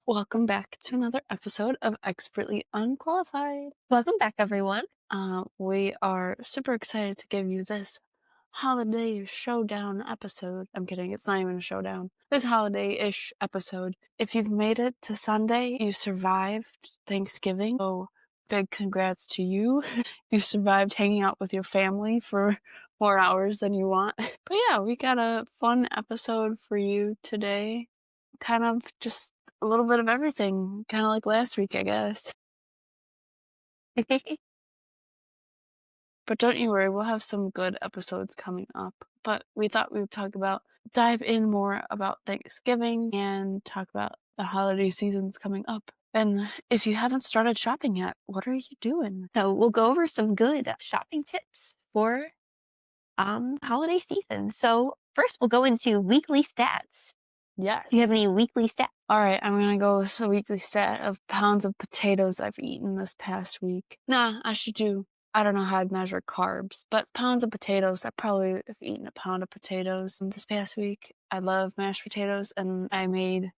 Welcome back to another episode of Expertly Unqualified. Welcome back, everyone. We are super excited to give you this holiday showdown episode. I'm kidding, it's not even a showdown. This holiday-ish episode. If you've made it to Sunday, you survived Thanksgiving, so big congrats to you. You survived hanging out with your family for more hours than you want. But yeah, we got a fun episode for you today. Kind of just a little bit of everything, kind of like last week, I guess. But don't you worry, we'll have some good episodes coming up. But we thought we would dive in more about Thanksgiving and talk about the holiday seasons coming up. And if you haven't started shopping yet, what are you doing? So we'll go over some good shopping tips for holiday season. So first, we'll go into weekly stats. Yes. Do you have any weekly stats? All right, I'm gonna go with a weekly stat of pounds of potatoes I've eaten this past week. I don't know how I'd measure carbs, but pounds of potatoes, I probably have eaten a pound of potatoes this past week. I love mashed potatoes, and I made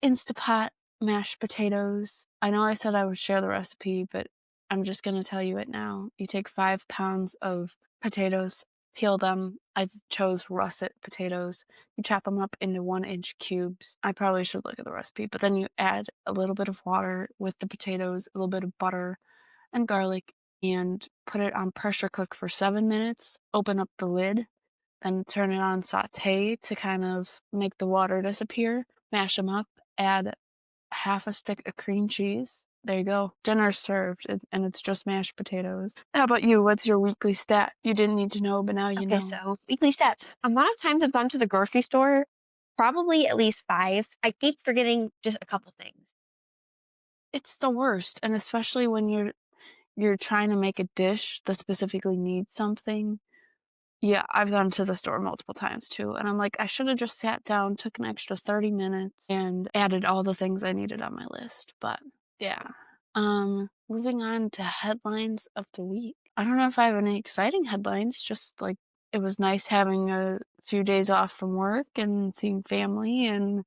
Instapot mashed potatoes. I know I said I would share the recipe, but I'm just gonna tell you it now. You take 5 pounds of potatoes, peel them. I chose russet potatoes. You chop them up into 1-inch cubes. I probably should look at the recipe, but then you add a little bit of water with the potatoes, a little bit of butter and garlic, and put it on pressure cook for 7 minutes. Open up the lid, then turn it on saute to kind of make the water disappear. Mash them up, add half a stick of cream cheese. There you go. Dinner's served, and it's just mashed potatoes. How about you? What's your weekly stat? You didn't need to know, but now you Okay, know. so weekly stats. A lot of times I've gone to the grocery store, probably at least 5. I keep forgetting just a couple things. It's the worst, and especially when you're trying to make a dish that specifically needs something. Yeah, I've gone to the store multiple times too, and I'm like, I should have just sat down, took an extra 30 minutes, and added all the things I needed on my list. But yeah. Moving on to headlines of the week. I don't know if I have any exciting headlines, just like it was nice having a few days off from work and seeing family and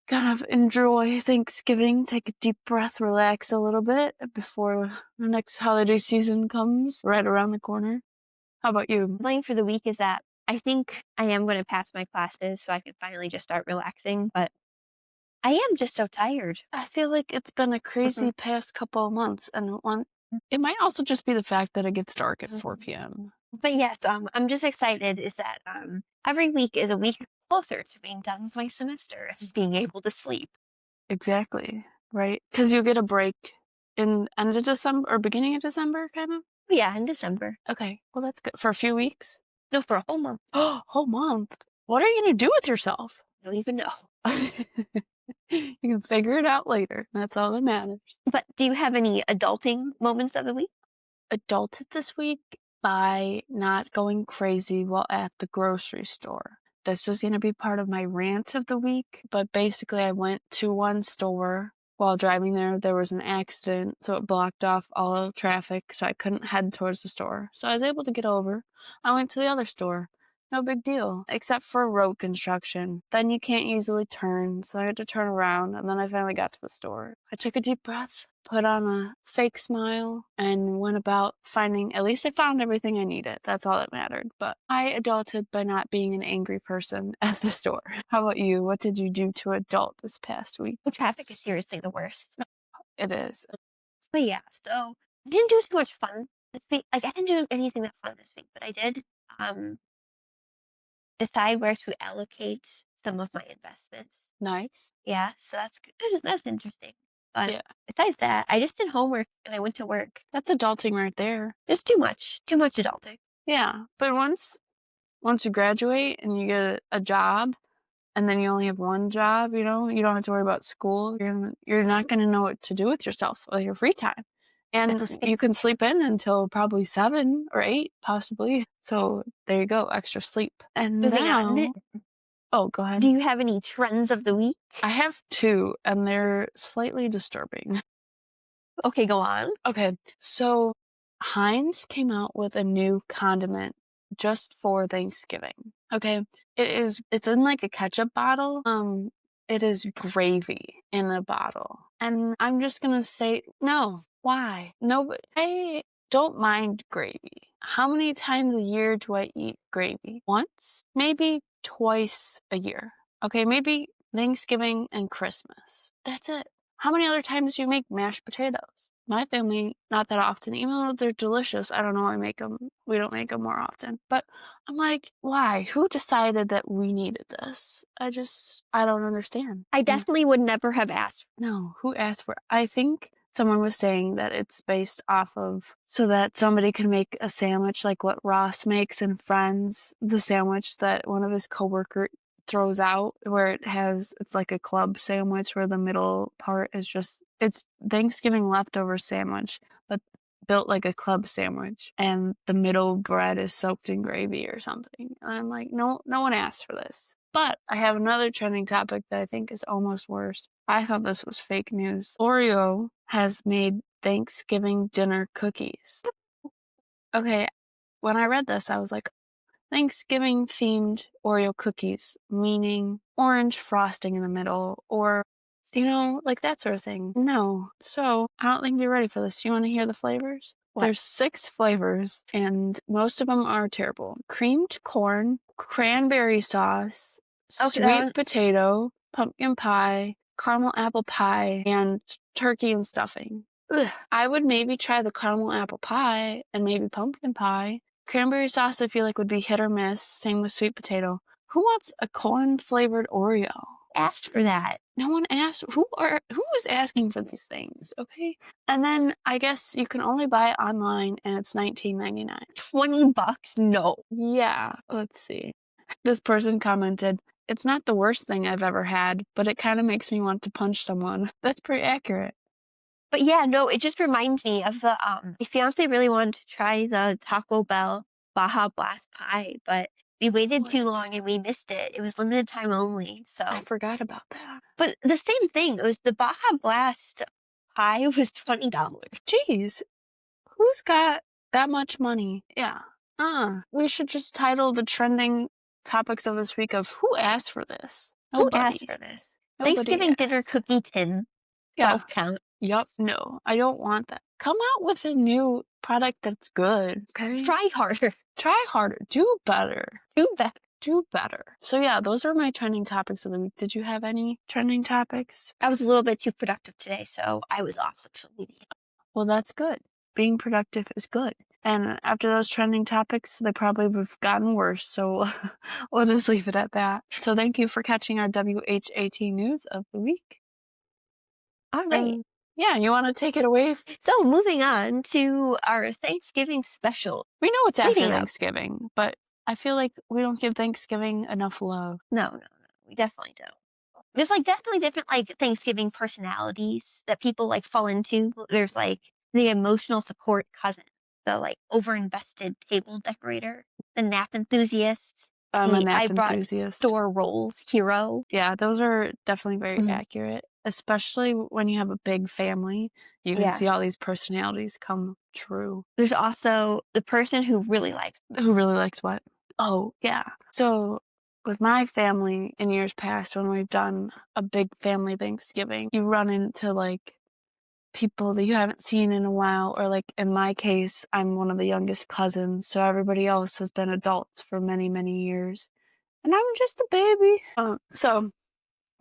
kind of enjoy Thanksgiving, take a deep breath, relax a little bit before the next holiday season comes right around the corner. How about you? Headline for the week is that I think I am going to pass my classes so I can finally just start relaxing, but I am just so tired. I feel like it's been a crazy Mhm. past couple of months, and it might also just be the fact that it gets dark at 4 p.m. But yes, I'm just excited is that every week is a week closer to being done with my semester and being able to sleep. Exactly, right? Because you get a break in end of December or beginning of December, kind of? But yeah, in December. Okay, well, that's good. For a few weeks? No, for a whole month. Whole month? What are you gonna do with yourself? I don't even know. You can figure it out later. That's all that matters. But do you have any adulting moments of the week? Adulted this week by not going crazy while at the grocery store. This is going to be part of my rant of the week, but basically I went to one store. While driving there was an accident, so it blocked off all traffic, so I couldn't head towards the store. So I was able to get over. I went to the other store. No big deal, except for road construction. Then you can't easily turn, so I had to turn around, and then I finally got to the store. I took a deep breath, put on a fake smile, and went about at least I found everything I needed. That's all that mattered. But I adulted by not being an angry person at the store. How about you? What did you do to adult this past week? Well, traffic is seriously the worst. It is. But yeah, so I didn't do too much fun this week. Like I didn't do anything that fun this week, but I did um decide where to allocate some of my investments. Nice. Yeah, so that's good. That's interesting. But Yeah. besides that, I just did homework and I went to work. That's adulting right there. There's too much adulting. Yeah. But once you graduate and you get a job, and then you only have one job, you don't have to worry about school. You're not gonna know what to do with yourself or your free time. And Those you can sleep in until probably 7 or 8, possibly. So there you go, extra sleep. And moving on. oh, go ahead. Do you have any trends of the week? I have 2, and they're slightly disturbing. Okay, go on. Okay, so Heinz came out with a new condiment just for Thanksgiving. Okay, it's in like a ketchup bottle. it is gravy in a bottle. And I'm just gonna say, no. Why? No, but I don't mind gravy. How many times a year do I eat gravy? Once? Maybe twice a year. Okay, maybe Thanksgiving and Christmas. That's it. How many other times do you make mashed potatoes? My family, not that often. Even though they're delicious, I don't know why we don't make them more often. But I'm like, why? Who decided that we needed this? I don't understand. I definitely would never have asked. No, who asked for it? I think someone was saying that it's based off of so that somebody can make a sandwich like what Ross makes in Friends, the sandwich that one of his coworker throws out where it's like a club sandwich where the middle part is it's Thanksgiving leftover sandwich, but built like a club sandwich and the middle bread is soaked in gravy or something. And I'm like, no one asked for this. But I have another trending topic that I think is almost worse. I thought this was fake news. Oreo has made Thanksgiving dinner cookies. Okay, when I read this, I was like, Thanksgiving-themed Oreo cookies, meaning orange frosting in the middle or, like that sort of thing. No. So, I don't think you're ready for this. You wanna hear the flavors? What? There's 6 flavors, and most of them are terrible. Creamed corn, cranberry sauce, Okay, that sweet one. potato, pumpkin pie, caramel apple pie, and turkey and stuffing. Ugh. I would maybe try the caramel apple pie and maybe pumpkin pie. Cranberry sauce I feel like would be hit or miss, same with sweet potato. Who wants a corn-flavored Oreo? Asked for that. No one asked. Who is asking for these things, okay? And then I guess you can only buy it online and it's $19.99. $20? No. Yeah, let's see. This person commented, "It's not the worst thing I've ever had, but it kind of makes me want to punch someone." That's pretty accurate. But yeah, no, it just reminds me of my fiance really wanted to try the Taco Bell Baja Blast pie, but we waited Oh, too long and we missed it. It was limited time only. I So, forgot about that. but the same thing. It was the Baja Blast pie was $20. Jeez, who's got that much money? Yeah. We should just title the trending topics of this week of who asked for this? Who asked Nobody. for this? Nobody Thanksgiving dinner asked. cookie tin, Yeah. 12 count. Yup. No, I don't want that. Come out with a new product that's good, okay? Try harder. Try harder. Do better. Do better. Do better. So yeah, those are my trending topics of the week. Did you have any trending topics? I was a little bit too productive today, so I was off social media. Well, that's good. Being productive is good. And after those trending topics, they probably would have gotten worse. So we'll just leave it at that. So thank you for catching our WHAT news of the week. All right. And yeah, you want to take it away? So moving on to our Thanksgiving special. We know it's after Leading up. Thanksgiving, but I feel like we don't give Thanksgiving enough love. No, we definitely don't. There's like definitely different like Thanksgiving personalities that people like fall into. There's like the emotional support cousin, the like overinvested table decorator, the nap enthusiast, I'm and a the nap I brought enthusiast. store rolls hero. Yeah, those are definitely very Mhm. accurate, especially when you have a big family. You can Yeah. see all these personalities come true. There's also the person who really likes. Who really likes what? Oh, yeah. So with my family in years past, when we've done a big family Thanksgiving, you run into like people that you haven't seen in a while, or like in my case, I'm one of the youngest cousins, so everybody else has been adults for many, many years. And I'm just a baby. So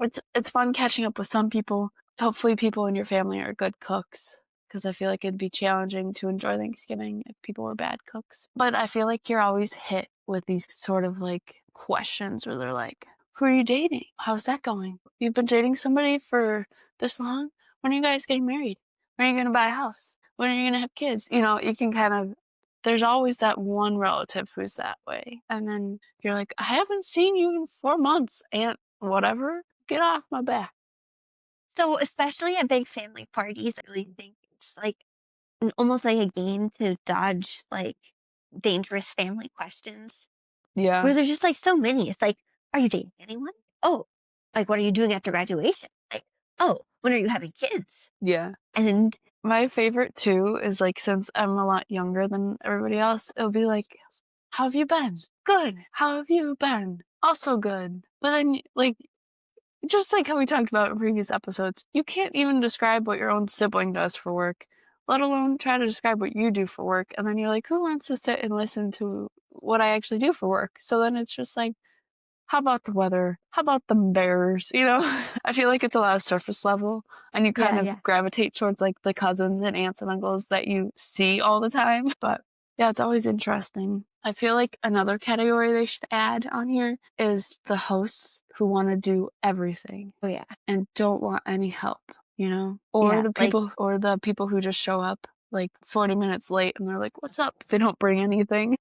it's fun catching up with some people. Hopefully people in your family are good cooks, because I feel like it'd be challenging to enjoy Thanksgiving if people were bad cooks. But I feel like you're always hit with these sort of like questions where they're like, "Who are you dating? How's that going? You've been dating somebody for this long? When are you guys getting married? When are you gonna buy a house? When are you gonna have kids?" You can kind of there's always that one relative who's that way. And then you're like, "I haven't seen you in 4 months, aunt whatever. Get off my back." So especially at big family parties, I really think it's like almost like a game to dodge like dangerous family questions Yeah. where there's just like so many. It's like, are you dating anyone? Oh, like what are you doing after graduation? Like, oh, when are you having kids? Yeah. And My favorite too is like since I'm a lot younger than everybody else, it'll be like, "How have you been?" "Good." "How have you been?" "Also good." But then like just like how we talked about in previous episodes, you can't even describe what your own sibling does for work, let alone try to describe what you do for work. And then you're like, who wants to sit and listen to what I actually do for work? So then it's just like, how about the weather? How about the bears? You know, I feel like it's a lot of surface level and you kind Yeah, of yeah, gravitate towards like the cousins and aunts and uncles that you see all the time. But yeah, it's always interesting. I feel like another category they should add on here is the hosts who want to do everything oh yeah, and don't want any help, you know? yeah. Like, Or the people who just show up like 40 minutes late and they're like, "What's up?" They don't bring anything.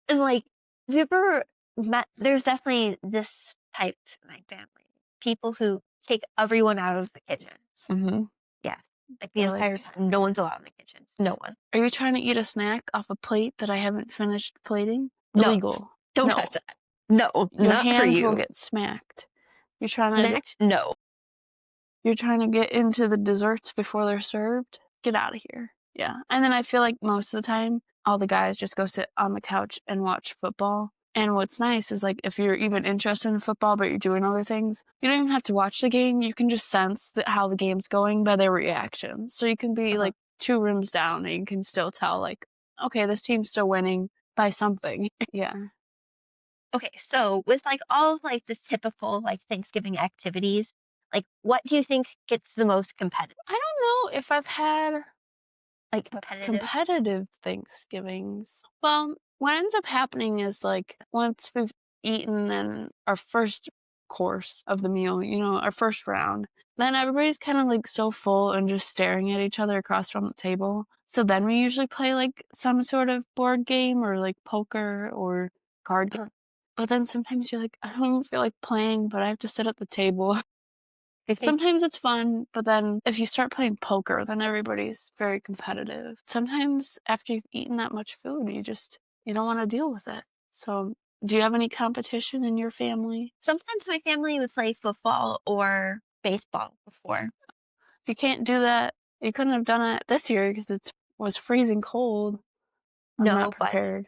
and like, have you ever met? There's definitely this type in my family. People who take everyone out of the kitchen. Mhm. Yes, like the They're entire like, time, no one's allowed in the kitchen. No one. "Are you trying to eat a snack off a plate that I haven't finished plating?" No, Illegal. don't touch No. that. No, Your not for hands will you. get smacked. You're trying to Snacks? No. You're trying to get into the desserts before they're served? Get out of here. Yeah. And then I feel like most of the time, all the guys just go sit on the couch and watch football. And what's nice is like if you're even interested in football but you're doing other things, you don't even have to watch the game. You can just sense how the game's going by their reactions. So you can be Uh-huh. like 2 rooms down and you can still tell like, okay, this team's still winning by something. Yeah. Okay, so with like all of like the typical like Thanksgiving activities, like what do you think gets the most competitive? I don't know if I've had Like competitive? competitive Thanksgivings. Well, what ends up happening is like once we've eaten then our first course of the meal, you know, our first round, then everybody's kind of like so full and just staring at each other across from the table. So then we usually play like some sort of board game or like poker or card game. Uh-huh. But then sometimes you're like, I don't feel like playing, but I have to sit at the table. Sometimes it's fun, but then if you start playing poker, then everybody's very competitive. Sometimes after you've eaten that much food, you don't want to deal with it. So, do you have any competition in your family? Sometimes my family would play football or baseball before. If you can't do that, you couldn't have done it this year because it was freezing cold. I'm not No, but prepared.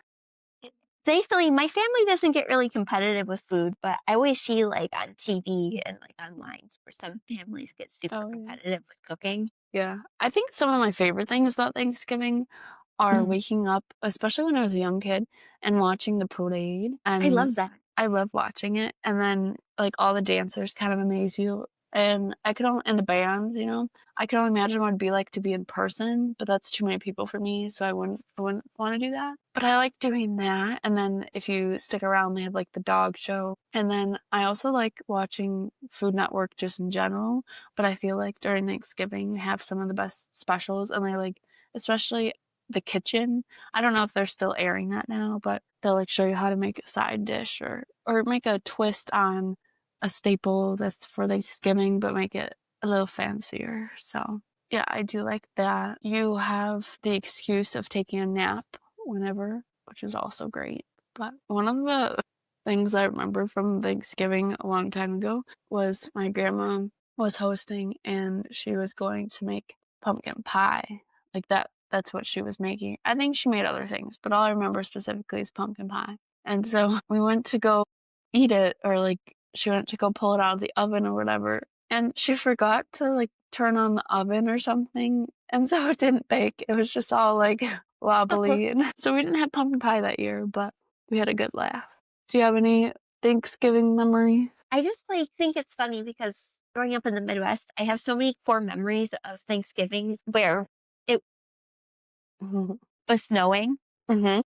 thankfully my family doesn't get really competitive with food, but I always see like on TV and like online where some families get super Oh yeah. competitive with cooking. Yeah. I think some of my favorite things about Thanksgiving are Mhm. waking up, especially when I was a young kid, and watching the parade, I and love that. I love watching it, and then, like, all the dancers kind of amaze you, and I could only and the band, you know? I can only imagine what it'd be like to be in person, but that's too many people for me, so I wouldn't wanna do that. But I like doing that, and then if you stick around, they have, like, the dog show, and then I also like watching Food Network just in general, but I feel like during Thanksgiving, they have some of the best specials, and I like especially the kitchen. I don't know if they're still airing that now, but they'll like show you how to make a side dish or make a twist on a staple that's for Thanksgiving, but make it a little fancier. So yeah, I do like that. You have the excuse of taking a nap whenever, which is also great. But one of the things I remember from Thanksgiving a long time ago was my grandma was hosting and she was going to make pumpkin pie. Like that's what she was making. I think she made other things, but all I remember specifically is pumpkin pie. And so we went to go eat it or like she went to go pull it out of the oven or whatever. And she forgot to like turn on the oven or something. And so it didn't bake. It was just all like wobbly. And so we didn't have pumpkin pie that year, but we had a good laugh. Do you have any Thanksgiving memories? I just like think it's funny because growing up in the Midwest, I have so many core memories of Thanksgiving where it Mhm. was snowing. Mhm.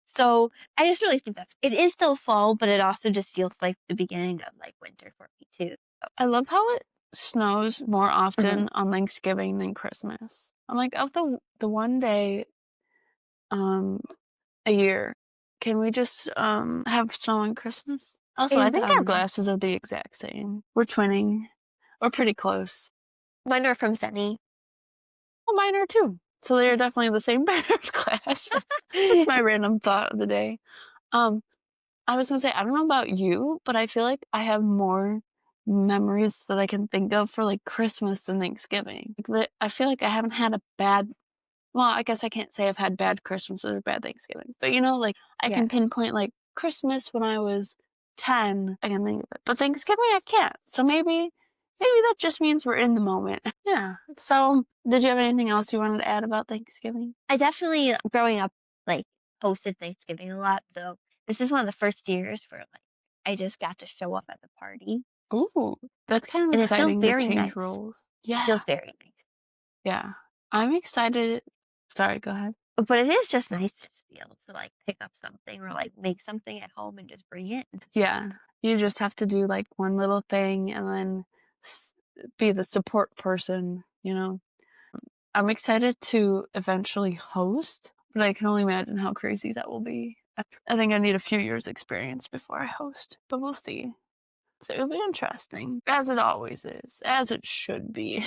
So I just really think it is still fall, but it also just feels like the beginning of like winter for me too. I love how it snows more Mhm. often on Thanksgiving than Christmas. I'm like, of the one day, um, a year, can we just, have snow on Christmas? Also, I And think our glasses are the exact same. We're twinning. We're pretty close. mine are from Zenny. Well, mine are too. So they're definitely the same parent class. That's my random thought of the day. Um, I was gonna say, I don't know about you, but I feel like I have more memories that I can think of for like Christmas than Thanksgiving. I feel like I haven't had a bad, well, I guess I can't say I've had bad Christmases or bad Thanksgiving, but you know, like I Yeah. can pinpoint like Christmas when I was 10, I can think of it. But Thanksgiving, I can't. So maybe maybe that just means we're in the moment. Yeah. So, did you have anything else you wanted to add about Thanksgiving? I definitely, growing up, like, hosted Thanksgiving a lot, so this is one of the first years where, like, I just got to show up at the party, Ooh, that's kind of and it feels exciting to very change nice. roles. It Yeah. feels very nice. Yeah. I'm excited. Sorry, go ahead. But it is just nice to just be able to, like, pick up something or, like, make something at home and just bring it. Yeah. You just have to do like one little thing and then s- be the support person, you know? I'm excited to eventually host, but I can only imagine how crazy that will be. I think I need a few years' experience before I host, but we'll see. So it'll be interesting, as it always is, as it should be.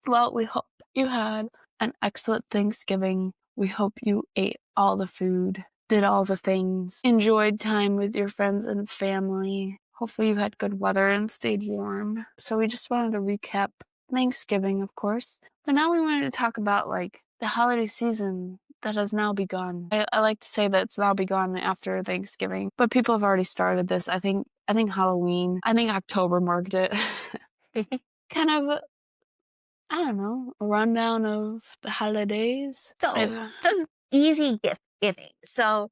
Well, we hope you had an excellent Thanksgiving. We hope you ate all the food, did all the things, enjoyed time with your friends and family. Hopefully, you had good weather and stayed warm. So, we just wanted to recap Thanksgiving, of course. But now we wanted to talk about like the holiday season that has now begun. I like to say that it's now begun after Thanksgiving, but people have already started this. I think Halloween, I think October marked it. Kind of I don't know, a rundown of the holidays. So, I've some easy gift giving. So,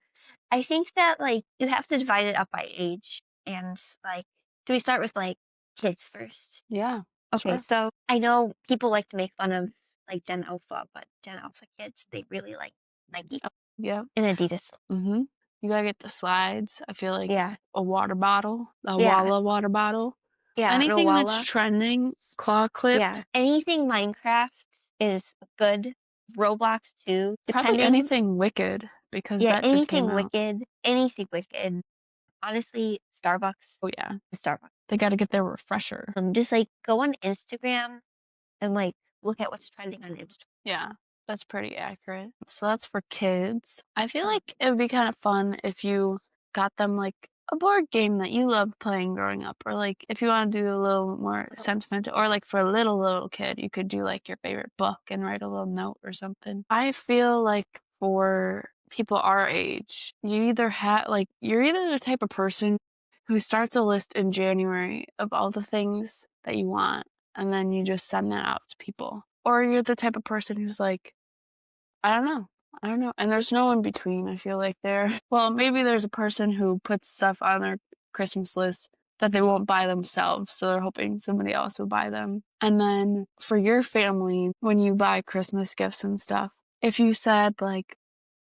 I think that, like, you have to divide it up by age and, like, do we start with, like, kids first? yeah, Okay, sure. so I know people like to make fun of, like, Gen Alpha, but Gen Alpha kids, they really like Nike Oh, yeah, and Adidas. mhm. You gotta get the slides. I feel like Yeah, a water bottle, a yeah, Walla water bottle. yeah, and Anything that's Owala. trending, claw Yeah, clips, anything Minecraft is good. Roblox too, probably depending. anything Wicked because Yeah, that just came out. anything Wicked. Honestly, Starbucks, Oh, yeah. Starbucks. They gotta get their refresher. Just, like, go on Instagram and, like, look at what's trending on Instagram. Yeah, that's pretty accurate. So that's for kids. I feel like it would be kind of fun if you got them like a board game that you loved playing growing up, or like if you want to do a little more sentimental, or like for a little kid, you could do like your favorite book and write a little note or something. I feel like for people our age, you're either the type of person who starts a list in January of all the things that you want and then you just send that out to people. Or you're the type of person who's like, I don't know. I don't know. And there's no in between, I feel like there. Well, maybe there's a person who puts stuff on their Christmas list that they won't buy themselves, so they're hoping somebody else will buy them. And then for your family, when you buy Christmas gifts and stuff, if you said like,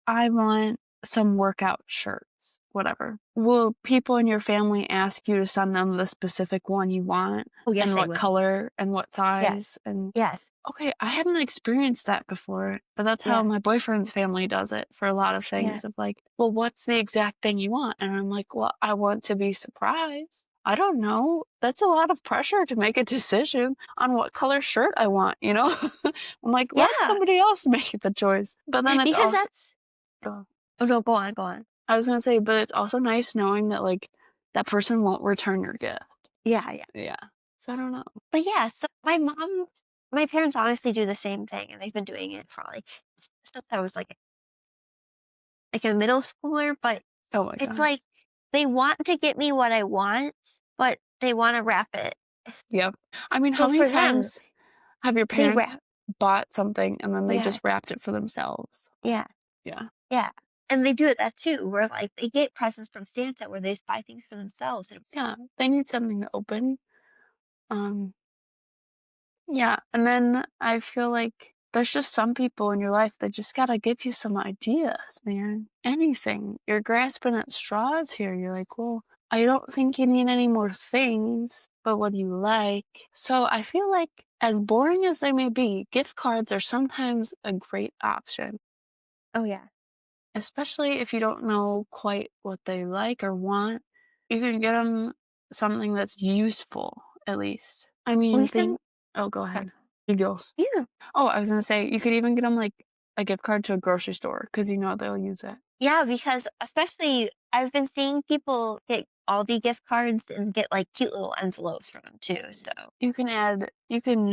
I want some workout shirts, whatever. Will people in your family ask you to send them the specific one you want Oh, yes, and they what will. color and what Yes. size? And Yes. okay, I hadn't experienced that before, but that's how Yeah. my boyfriend's family does it for a lot of Yeah. things of like, well, what's the exact thing you want? And I'm like, well, I want to be surprised. I don't know. That's a lot of pressure to make a decision on what color shirt I want, you know? I'm like, let Yeah, somebody else make the choice. But then it's because also, that's oh, no, go on, go on. I was gonna say, but it's also nice knowing that like that person won't return your gift. Yeah, yeah. Yeah. So I don't know. But, yeah, so my parents honestly do the same thing, and they've been doing it for, like, since I was, like a middle schooler, but Oh my it's god. like they want to get me what I want, but they wanna wrap it. Yep. I mean, how So many for them, times have your they parents wrap. bought something and then they Yeah, just wrapped it for themselves? yeah, Yeah. yeah, and they do it that too, where, like, they get presents from Santa where they just buy things for themselves, and Yeah, they need something to open. Um, yeah, and then I feel like there's just some people in your life that just gotta give you some ideas, man. Anything. You're grasping at straws here. You're like, well, I don't think you need any more things, but what do you like? So I feel like, as boring as they may be, gift cards are sometimes a great option. oh, yeah. Especially if you don't know quite what they like or want, you can get them something that's useful, at least. I mean, Recent think oh, go sorry. ahead. You go. Yeah. Oh, I was gonna say, you could even get them, like, a gift card to a grocery store because you know they'll use it. Yeah, because especially I've been seeing people get Aldi gift cards and get, like, cute little envelopes from them too, so You can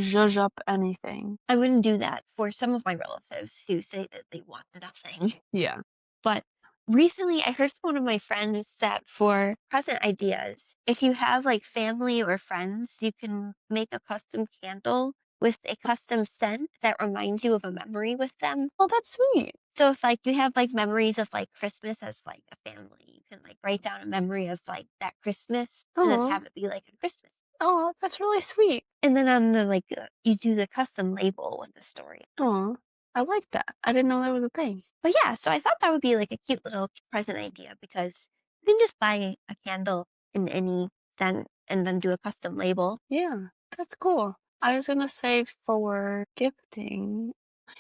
zhuzh up anything. I wouldn't do that for some of my relatives who say that they want nothing. Yeah. But Recently, I heard from one of my friends that for present ideas, if you have like family or friends, you can make a custom candle with a custom scent that reminds you of a memory with them. Oh, that's sweet. So if like you have like memories of like Christmas as like a family, you can like write down a memory of like that Christmas and then Oh, have it be like a Christmas. oh, that's really sweet. And then on the like you do the custom label with the story. Oh, I like that. I didn't know that was a thing. But yeah, so I thought that would be like a cute little present idea because you can just buy a candle in any scent and then do a custom label. Yeah, that's cool. I was gonna say for gifting,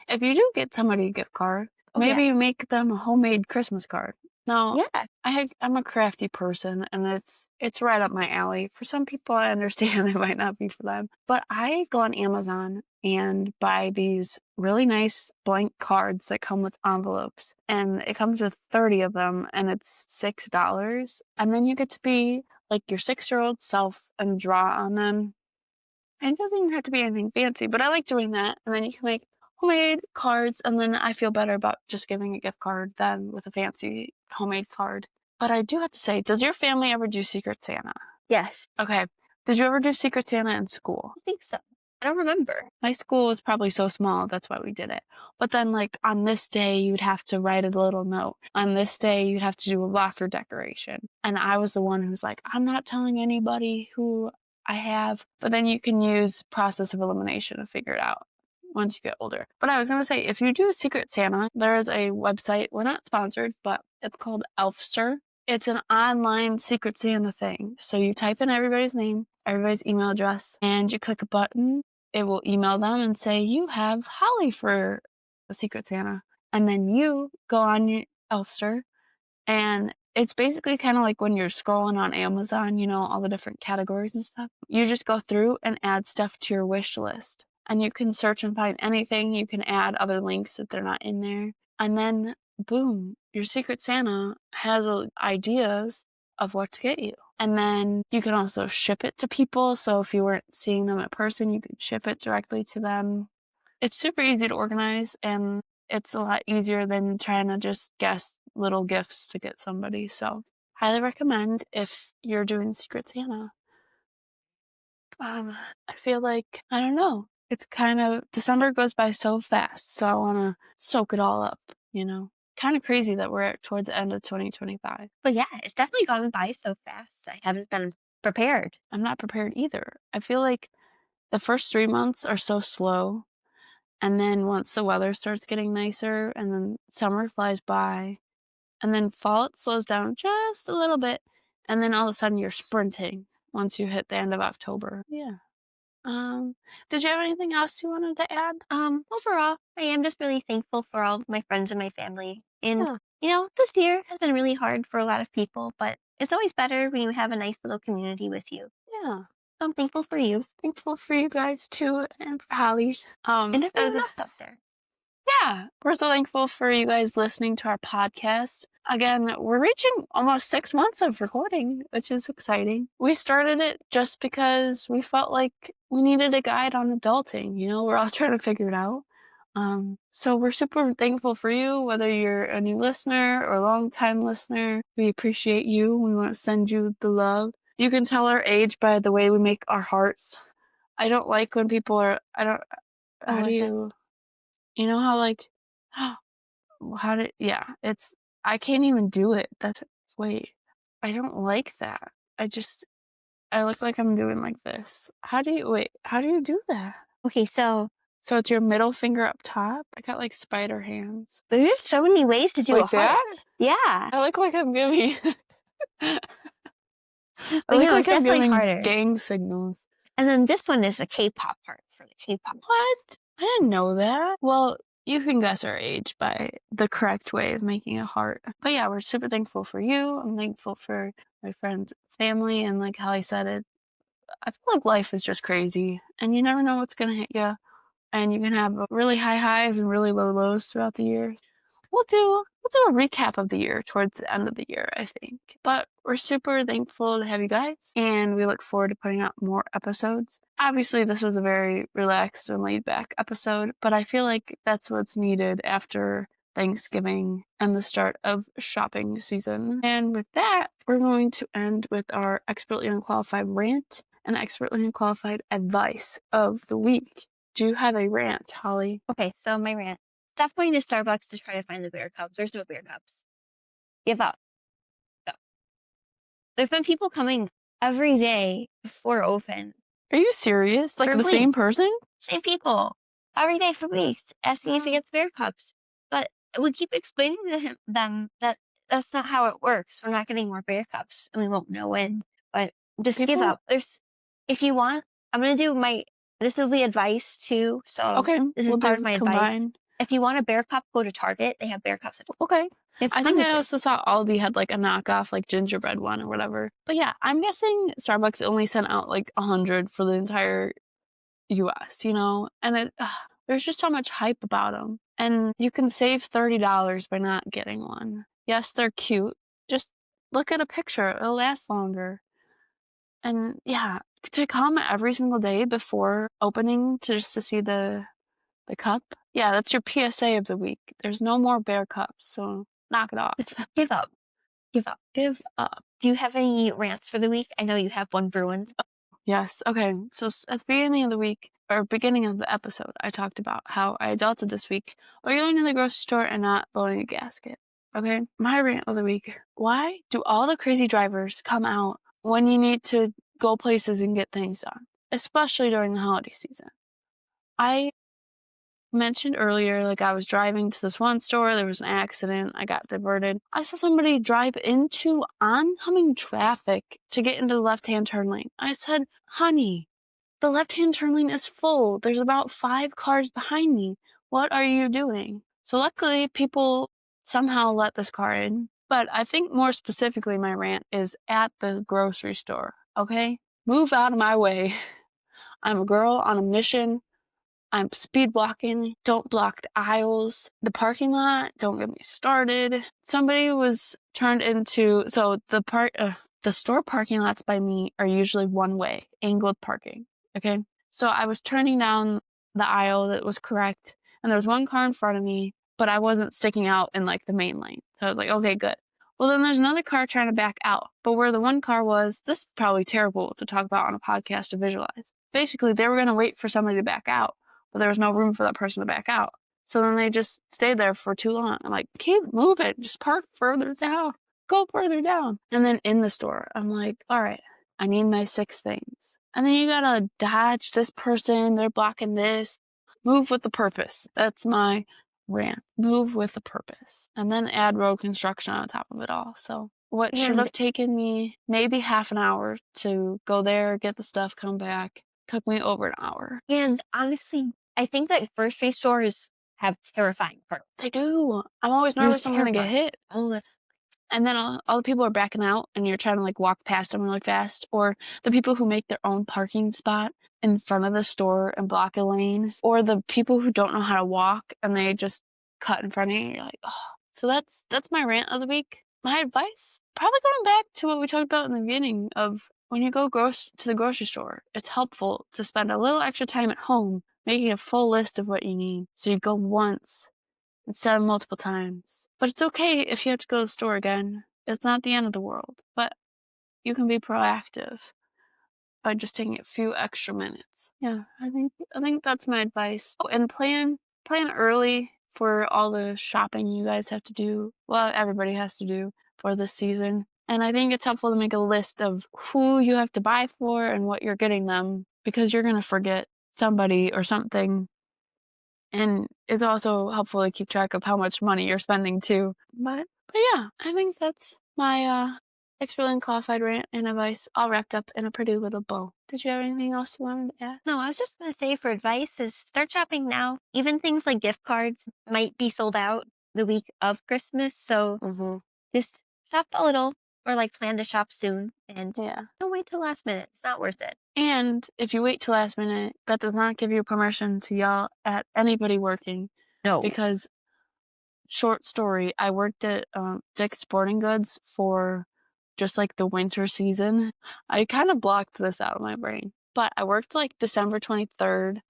if you do get somebody a gift card, Oh yeah. maybe you make them a homemade Christmas card. Now, Yeah. I'm a crafty person and it's right up my alley. For some people I understand it might not be for them. But I go on Amazon and buy these really nice blank cards that come with envelopes. And it comes with 30 of them and it's $6. And then you get to be like your 6-year-old self and draw on them, and it doesn't even have to be anything fancy, but I like doing that. And then you can make homemade cards, and then I feel better about just giving a gift card than with a fancy homemade card. But I do have to say, does your family ever do Secret Santa? Yes. Okay. Did you ever do Secret Santa in school? I think so. I don't remember. My school was probably so small, that's why we did it. But then, like, on this day, you'd have to write a little note. On this day, you'd have to do a locker decoration. And I was the one who's like, I'm not telling anybody who I have. But then you can use process of elimination to figure it out once you get older. But I was going to say, if you do Secret Santa, there is a website, we're not sponsored, but it's called Elfster. It's an online Secret Santa thing. So you type in everybody's name, everybody's email address, and you click a button. It will email them and say, you have Holly for a Secret Santa. And then you go on your Elfster, and it's basically kind of like when you're scrolling on Amazon, you know, all the different categories and stuff. You just go through and add stuff to your wish list. And you can search and find anything. You can add other links if they're not in there. And then, boom, your Secret Santa has ideas of what to get you. And then you can also ship it to people. So if you weren't seeing them in person, you could ship it directly to them. It's super easy to organize, and it's a lot easier than trying to just guess little gifts to get somebody. So highly recommend if you're doing Secret Santa. I feel like, I don't know, it's kind of, December goes by so fast, so I want to soak it all up, you know? Kind of crazy that we're towards the end of 2025. But yeah, it's definitely gone by so fast. I haven't been prepared. I'm not prepared either. I feel like the first 3 months are so slow. And then once the weather starts getting nicer, and then summer flies by, and then fall, it slows down just a little bit, and then all of a sudden you're sprinting once you hit the end of October. Yeah. Um, did you have anything else you wanted to add? Overall, I am just really thankful for all of my friends and my family. And, Yeah. this year has been really hard for a lot of people, but it's always better when you have a nice little community with you. Yeah. So I'm thankful for you Thankful for you guys too, and for Holly's. and That was everyone else out there. Yeah, we're so thankful for you guys listening to our podcast. Again, we're reaching almost 6 months of recording, which is exciting. We started it just because we felt like we needed a guide on adulting. You know, we're all trying to figure it out. So we're super thankful for you, whether you're a new listener or a long-time listener. We appreciate you. We want to send you the love. You can tell our age by the way we make our hearts. I don't like when people are, I don't, Oh, how do was it? you know how like, yeah, I can't even do it. Wait, I don't like that. I look like I'm doing like this. How do you do that? Okay, so So it's your middle finger up top? I got like spider hands. there's just so many ways to do a Like heart. that? Yeah. I look like I'm giving, I But look it's like I'm definitely giving harder. gang signals. And then this one is a K-pop heart for the K-pop. What? I didn't know that. Well, you can guess our age by the correct way of making a heart. But yeah, we're super thankful for you. I'm thankful for my friends, family, and like Holly said, I feel like life is just crazy, and you never know what's gonna hit you, and you can have really high highs and really low lows throughout the year. We'll do a recap of the year towards the end of the year, I think. But we're super thankful to have you guys, and we look forward to putting out more episodes. Obviously, this was a very relaxed and laid back episode, but I feel like that's what's needed after Thanksgiving and the start of shopping season. And with that, we're going to end with our expertly unqualified rant and expertly unqualified advice of the week. Do you have a rant, Holly? Okay, so my rant. Stop going to Starbucks to try to find the bear cups. There's no bear cups. Give up. Go. There's been people coming every day before open Are you serious? Like for the same weeks. person? Same people every day for weeks asking if he Wow. gets bear cups. But we keep explaining to them that that's not how it works. We're not getting more bear cups and we won't know when. But just give People, up. If you want, I'm going to do this will be advice too. So okay, this is we'll part of do my advice. combined. If you want a bear cup, go to Target. They have bear cups. Okay. They have I tons think of I bear. also saw Aldi had like a knockoff, like gingerbread one or whatever. But yeah, I'm guessing Starbucks only sent out like 100 for the entire US, you know? And there's just so much hype about them. And you can save $30 by not getting one. Yes, they're cute. Just look at a picture, it'll last longer. And yeah, to come every single day before opening just to see the cup? Yeah, that's your PSA of the week. There's no more bear cups, so knock it off. Give up. Give up. Give up. Do you have any rants for the week? I know you have one brewing. Yes. Okay. So at the beginning of the week, or beginning of the episode, I talked about how I adulted this week by going to the grocery store and not blowing a gasket. Okay. My rant of the week. Why do all the crazy drivers come out when you need to go places and get things done? Especially during the holiday season. I mentioned earlier, like I was driving to this one store, there was an accident, I got diverted. I saw somebody drive into oncoming traffic to get into the left-hand turn lane. I said, honey, the left-hand turn lane is full. There's about 5 cars behind me. What are you doing? So luckily, people somehow let this car in. But I think more specifically, my rant is at the grocery store, okay? Move out of my way. I'm a girl on a mission. I'm speed blocking. Don't block the aisles. The parking lot, don't get me started. Somebody was turned into, so the store parking lots by me are usually one way, angled parking. Okay. So I was turning down the aisle that was correct, and there was one car in front of me, but I wasn't sticking out in like the main lane. So I was like, okay, good. Well, then there's another car trying to back out, but where the one car was, this is probably terrible to talk about on a podcast to visualize. Basically, they were going to wait for somebody to back out, but there was no room for that person to back out. So then they just stayed there for too long. I'm like, keep moving, just park further down, go further down. And then in the store, I'm like, all right, I need my 6 things. And then you gotta dodge this person, they're blocking this. Move with a purpose. That's my rant. Move with a purpose. And then add road construction on top of it all. So what should And have taken me maybe half an hour to go there, get the stuff, come back, took me over an hour. and honestly, I think that grocery stores have terrifying perks. They do. I'm always They're nervous I'm gonna get terrifying. hit. All the And then all the people are backing out and you're trying to like walk past them really fast. Or the people who make their own parking spot in front of the store and block a lane. Or the people who don't know how to walk and they just cut in front of you. You're like, oh. So that's my rant of the week. My advice, probably going back to what we talked about in the beginning of when you go to the grocery store, it's helpful to spend a little extra time at home making a full list of what you need. So you go once instead of multiple times. But it's okay if you have to go to the store again. It's not the end of the world. But you can be proactive by just taking a few extra minutes. Yeah, I think that's my advice. Oh, and plan early for all the shopping you guys have to do. Well, everybody has to do for this season. And I think it's helpful to make a list of who you have to buy for and what you're getting them because you're going to forget somebody or something, and it's also helpful to keep track of how much money you're spending too. But yeah, I think that's my expertly unqualified rant and advice all wrapped up in a pretty little bow. Did you have anything else you wanted to add? No, I was just gonna say for advice is start shopping now. Even things like gift cards might be sold out the week of Christmas, so Mm-hmm. just shop a little or like plan to shop soon and Yeah. don't wait till last minute. It's not worth it. And if you wait till last minute, that does not give you permission to yell at anybody working No. because short story, I worked at Dick's Sporting Goods for just like the winter season. I kind of blocked this out of my brain, but I worked like December 23rd,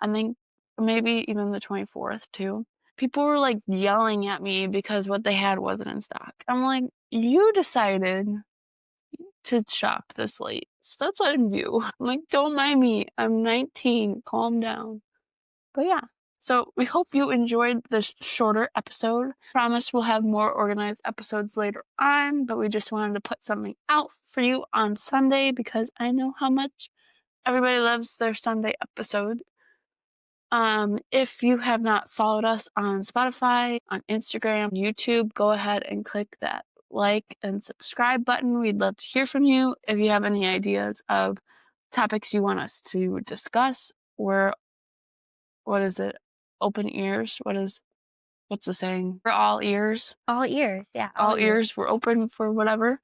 I think maybe even the 24th too. people were, like, yelling at me because what they had wasn't in stock. I'm like, "You decided to shop this late, so that's on you." I'm like, "Don't mind me. I'm 19. Calm down." But yeah. So we hope you enjoyed this shorter episode. Promise we'll have more organized episodes later on, but we just wanted to put something out for you on Sunday because I know how much everybody loves their Sunday episode. If you have not followed us on Spotify, on Instagram, YouTube, go ahead and click that like and subscribe button. We'd love to hear from you. If you have any ideas of topics you want us to discuss, we're, what is it? Open ears? What's the saying? We're all ears. All ears. Yeah, all All ears. ears. We're open for whatever.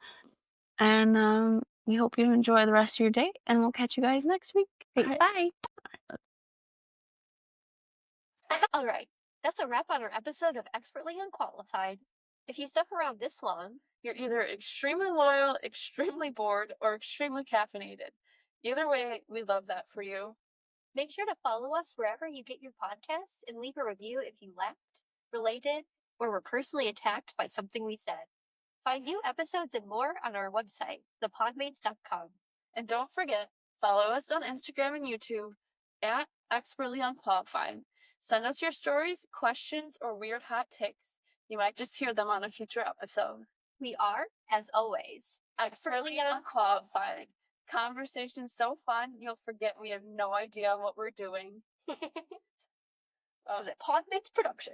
And we hope you enjoy the rest of your day, and we'll catch you guys next week. All Great. right. Bye. All right, that's a wrap on our episode of Expertly Unqualified. If you stuck around this long, you're either extremely loyal, extremely bored, or extremely caffeinated. Either way, we love that for you. Make sure to follow us wherever you get your podcasts and leave a review if you laughed, related, or were personally attacked by something we said. Find new episodes and more on our website, thepodmates.com. And don't forget, follow us on Instagram and YouTube at Expertly Unqualified. Send us your stories, questions, or weird hot takes. You might just hear them on a future episode. We are, as always, Expertly Unqualified. Conversation's so fun, you'll forget we have no idea what we're doing. Was a Podmates production.